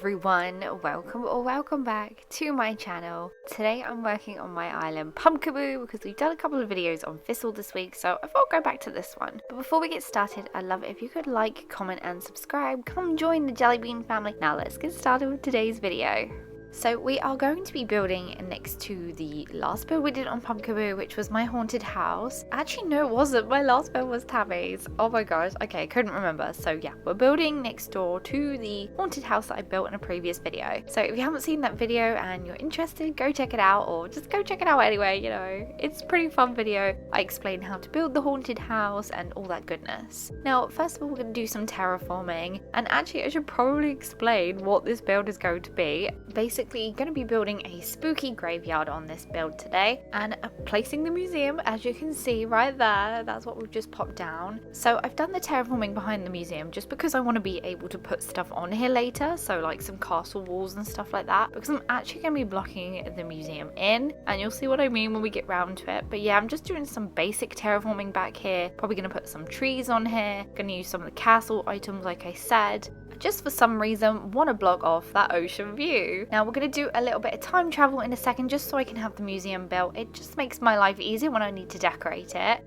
everyone, welcome or welcome back to my channel. Today I'm working on my island Pumpkaboo because we've done a couple of videos on Thistle this week, so I thought I'd go back to this one. But before we get started, I'd love it if you could like, comment and subscribe. Come join the Jellybean family. Now let's get started with today's video. So we are going to be building next to the last build we did on Pumpkaboo, which was my haunted house. Actually, no, it wasn't. My last build was Tammy's. Oh my gosh. Okay, couldn't remember. So yeah, we're building next door to the haunted house that I built in a previous video. So if you haven't seen that video and you're interested, go check it out, or just go check it out anyway, you know. It's a pretty fun video. I explain how to build the haunted house and all that goodness. Now, first of all, we're going to do some terraforming. And actually, I should probably explain what this build is going to be. Basically, going to be building a spooky graveyard on this build today and placing the museum, as you can see right there. That's what we've just popped down. So I've done the terraforming behind the museum just because I want to be able to put stuff on here later, so like some castle walls and stuff like that, because I'm actually going to be blocking the museum in, and you'll see what I mean when we get round to it. But yeah, I'm just doing some basic terraforming back here. Probably going to put some trees on here, going to use some of the castle items like I said. Just for some reason want to block off that ocean view. Now we're going to do a little bit of time travel in a second just so I can have the museum built. It just makes my life easier when I need to decorate it.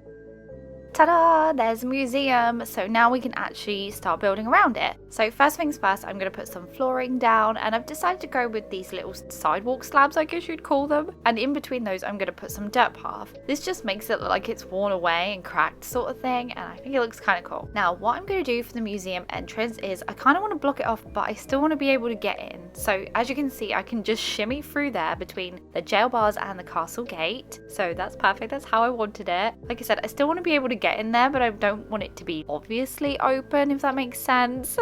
Ta-da! There's a museum. So now we can actually start building around it. So first things first, I'm going to put some flooring down, and I've decided to go with these little sidewalk slabs, I guess you'd call them. And in between those, I'm going to put some dirt path. This just makes it look like it's worn away and cracked sort of thing, and I think it looks kind of cool. Now, what I'm going to do for the museum entrance is I kind of want to block it off, but I still want to be able to get in. So as you can see, I can just shimmy through there between the jail bars and the castle gate. So that's perfect. That's how I wanted it. Like I said, I still want to be able to get in there, but I don't want it to be obviously open, if that makes sense.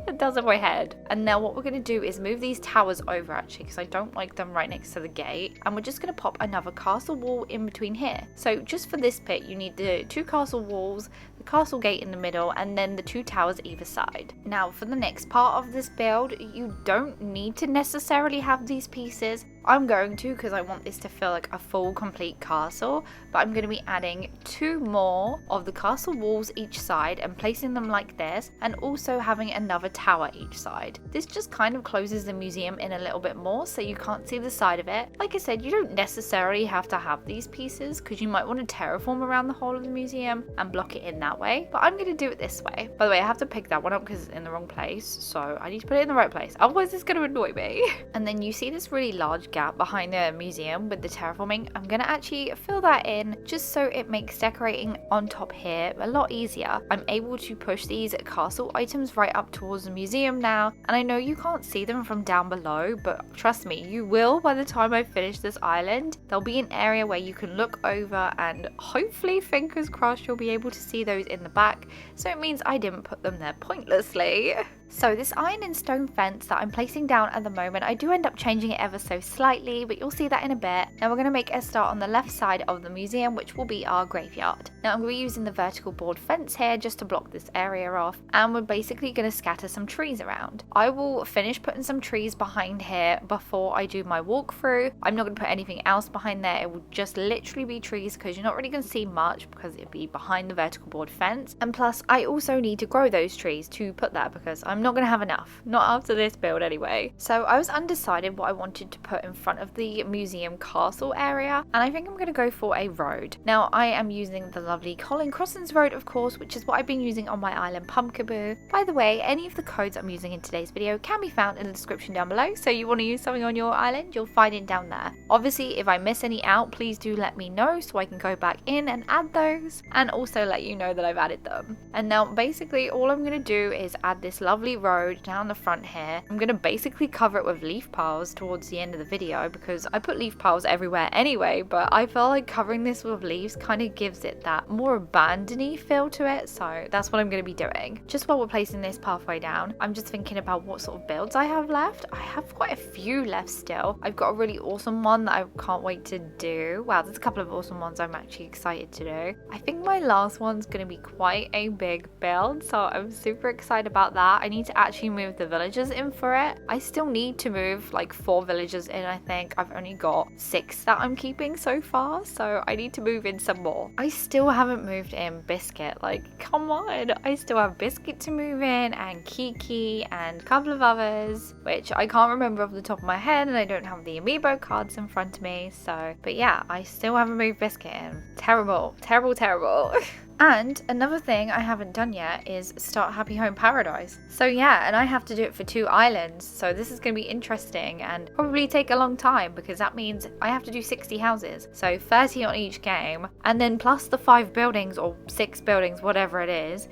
It does in my head. And now what we're going to do is move these towers over, actually, because I don't like them right next to the gate. And we're just going to pop another castle wall in between here. So just for this bit, you need the two castle walls, the castle gate in the middle, and then the two towers either side. Now for the next part of this build, you don't need to necessarily have these pieces. I'm going to, because I want this to feel like a full complete castle, but I'm going to be adding two more of the castle walls each side and placing them like this, and also having another tower each side. This just kind of closes the museum in a little bit more so you can't see the side of it. Like I said, you don't necessarily have to have these pieces because you might want to terraform around the whole of the museum and block it in that way, but I'm going to do it this way. By the way, I have to pick that one up because it's in the wrong place, so I need to put it in the right place, otherwise it's going to annoy me. And then you see this really large gap behind the museum with the terraforming. I'm going to actually fill that in just so it makes decorating on top here a lot easier. I'm able to push these castle items right up towards the museum now, and I know you can't see them from down below, but trust me, you will by the time I finish this island. There'll be an area where you can look over, and hopefully, fingers crossed, you'll be able to see those in the back, so it means I didn't put them there pointlessly. So this iron and stone fence that I'm placing down at the moment, I do end up changing it ever so slightly, but you'll see that in a bit. Now we're going to make a start on the left side of the museum, which will be our graveyard. Now I'm going to be using the vertical board fence here just to block this area off, and we're basically going to scatter some trees around. I will finish putting some trees behind here before I do my walkthrough. I'm not going to put anything else behind there. It will just literally be trees because you're not really going to see much because it'll be behind the vertical board fence. And plus, I also need to grow those trees to put there because I'm not going to have enough, not after this build anyway. So I was undecided what I wanted to put in front of the museum castle area, and I think I'm going to go for a road. Now I am using the lovely Colin Crossing's road, of course, which is what I've been using on my island Pumpkaboo. By the way, any of the codes I'm using in today's video can be found in the description down below, so you want to use something on your island, you'll find it down there. Obviously, if I miss any out, please do let me know so I can go back in and add those, and also let you know that I've added them. And now basically all I'm going to do is add this lovely road down the front here. I'm going to basically cover it with leaf piles towards the end of the video because I put leaf piles everywhere anyway, but I feel like covering this with leaves kind of gives it that more abandony feel to it, so that's what I'm going to be doing. Just while we're placing this pathway down, I'm just thinking about what sort of builds I have left. I have quite a few left still. I've got a really awesome one that I can't wait to do. Wow, there's a couple of awesome ones I'm actually excited to do. I think my last one's going to be quite a big build, so I'm super excited about that. I need to actually move the villagers in for it. I still need to move like 4 villagers in, I think. I've only got 6 that I'm keeping so far, so I need to move in some more. I still haven't moved in Biscuit. Like, come on. I still have Biscuit to move in, and Kiki, and a couple of others, which I can't remember off the top of my head, and I don't have the amiibo cards in front of me. So, but yeah, I still haven't moved Biscuit in. Terrible, terrible, terrible. And another thing I haven't done yet is start Happy Home Paradise. So yeah, and I have to do it for 2 islands. So this is going to be interesting and probably take a long time, because that means I have to do 60 houses. So 30 on each game, and then plus the 5 buildings or 6 buildings, whatever it is.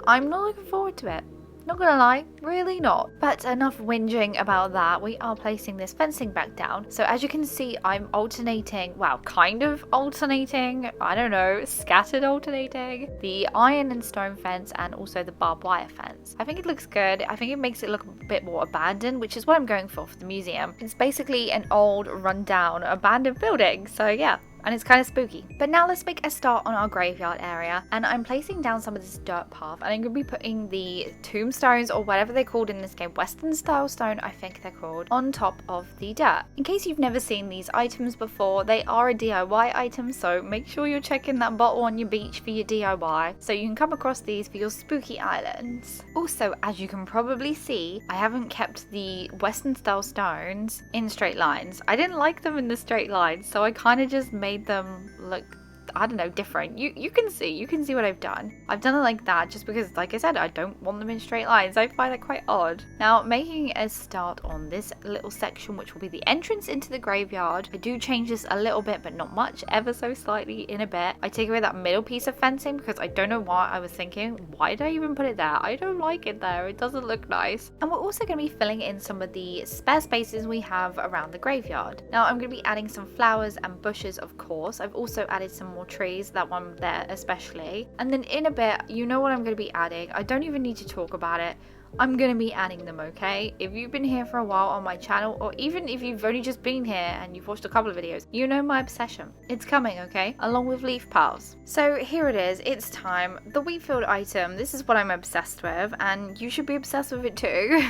I'm not looking forward to it. Not gonna lie, really not. But enough whinging about that. We are placing this fencing back down. So as you can see, I'm alternating, well, kind of alternating, I don't know, scattered alternating, the iron and stone fence and also the barbed wire fence. I think it looks good. I think it makes it look a bit more abandoned, which is what I'm going for the museum. It's basically an old, rundown, abandoned building. So yeah. And it's kind of spooky. But now let's make a start on our graveyard area, and I'm placing down some of this dirt path, and I'm going to be putting the tombstones, or whatever they're called in this game, Western style stone I think they're called, on top of the dirt. In case you've never seen these items before, they are a DIY item, so make sure you're checking that bottle on your beach for your DIY, so you can come across these for your spooky islands. Also, as you can probably see, I haven't kept the Western style stones in straight lines. I didn't like them in the straight lines, so I kind of just made them look, I don't know, different. You can see what I've done. I've done it like that just because, like I said, I don't want them in straight lines. I find that quite odd. Now, making a start on this little section, which will be the entrance into the graveyard. I do change this a little bit, but not much, ever so slightly in a bit. I take away that middle piece of fencing because I don't know why. I was thinking, why did I even put it there? I don't like it there. It doesn't look nice. And we're also going to be filling in some of the spare spaces we have around the graveyard. Now, I'm going to be adding some flowers and bushes, of course. I've also added some more trees, that one there especially. And then in a bit, you know what I'm going to be adding. I don't even need to talk about it. I'm going to be adding them, okay? If you've been here for a while on my channel, or even if you've only just been here and you've watched a couple of videos, you know my obsession. It's coming, okay? Along with leaf piles. So here it is. It's time. The wheat field item. This is what I'm obsessed with, and you should be obsessed with it too.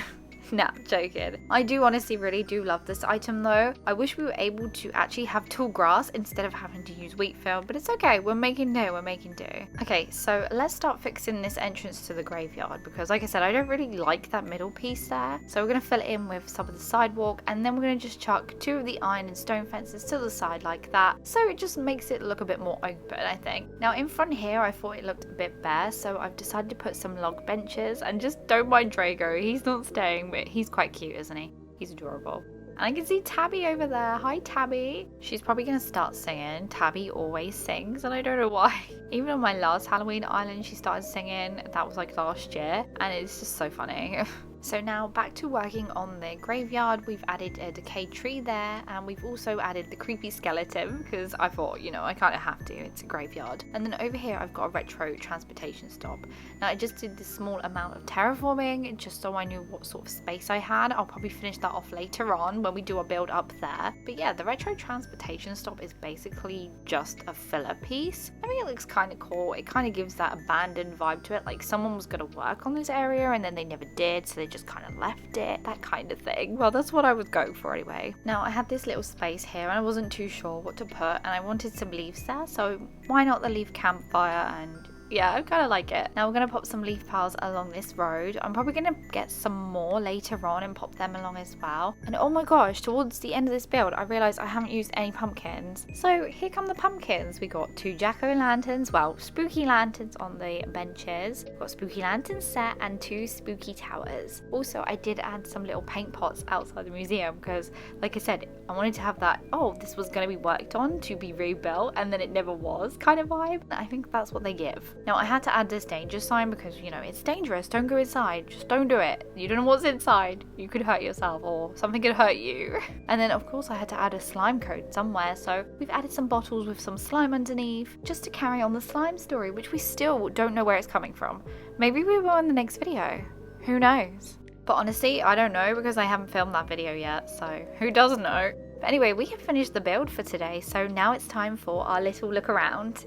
Nah, joking. I do honestly really do love this item though. I wish we were able to actually have tall grass instead of having to use wheat field, but it's okay. We're making do. Okay, so let's start fixing this entrance to the graveyard, because like I said, I don't really like that middle piece there. So we're going to fill it in with some of the sidewalk, and then we're going to just chuck 2 of the iron and stone fences to the side like that. So it just makes it look a bit more open, I think. Now in front here, I thought it looked a bit bare, so I've decided to put some log benches, and just don't mind Drago. He's not staying, but he's quite cute, isn't he? He's adorable. And I can see Tabby over there. Hi, Tabby. She's probably going to start singing. Tabby always sings, and I don't know why. Even on my last Halloween island, she started singing. That was like last year, and it's just so funny. So now back to working on the graveyard. We've added a decayed tree there, and we've also added the creepy skeleton because I thought, you know, I kind of have to. It's a graveyard. And then over here, I've got a retro transportation stop. Now I just did this small amount of terraforming just so I knew what sort of space I had. I'll probably finish that off later on when we do a build up there. But yeah, the retro transportation stop is basically just a filler piece. I mean, it looks kind of cool. It kind of gives that abandoned vibe to it, like someone was going to work on this area and then they never did, so they just kind of left it, that kind of thing. Well, that's what I was going for anyway. Now I had this little space here and I wasn't too sure what to put, and I wanted some leaves there, so why not the leaf campfire? And yeah, I kind of like it. Now we're going to pop some leaf piles along this road. I'm probably going to get some more later on and pop them along as well. And oh my gosh, towards the end of this build, I realised I haven't used any pumpkins. So here come the pumpkins. We got 2 jack-o'-lanterns, well, spooky lanterns on the benches. We've got spooky lanterns set and 2 spooky towers. Also, I did add some little paint pots outside the museum because, like I said, I wanted to have that, oh, this was going to be worked on to be rebuilt, and then it never was kind of vibe. I think that's what they give. Now I had to add this danger sign because, you know, it's dangerous. Don't go inside. Just don't do it. You don't know what's inside. You could hurt yourself or something could hurt you. And then of course I had to add a slime code somewhere. So we've added some bottles with some slime underneath just to carry on the slime story, which we still don't know where it's coming from. Maybe we will in the next video. Who knows? But honestly, I don't know because I haven't filmed that video yet. So who doesn't know? But anyway, we have finished the build for today. So now it's time for our little look around.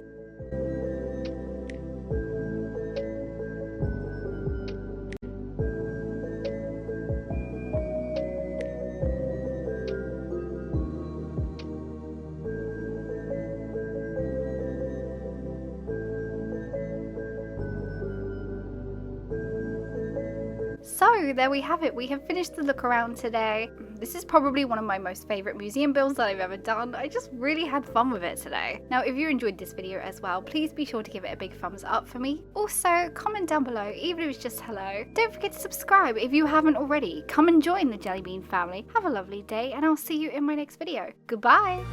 So there we have it, we have finished the look around today. This is probably one of my most favourite museum builds that I've ever done. I just really had fun with it today. Now if you enjoyed this video as well, please be sure to give it a big thumbs up for me. Also comment down below, even if it's just hello. Don't forget to subscribe if you haven't already. Come and join the Jellybean family. Have a lovely day and I'll see you in my next video. Goodbye!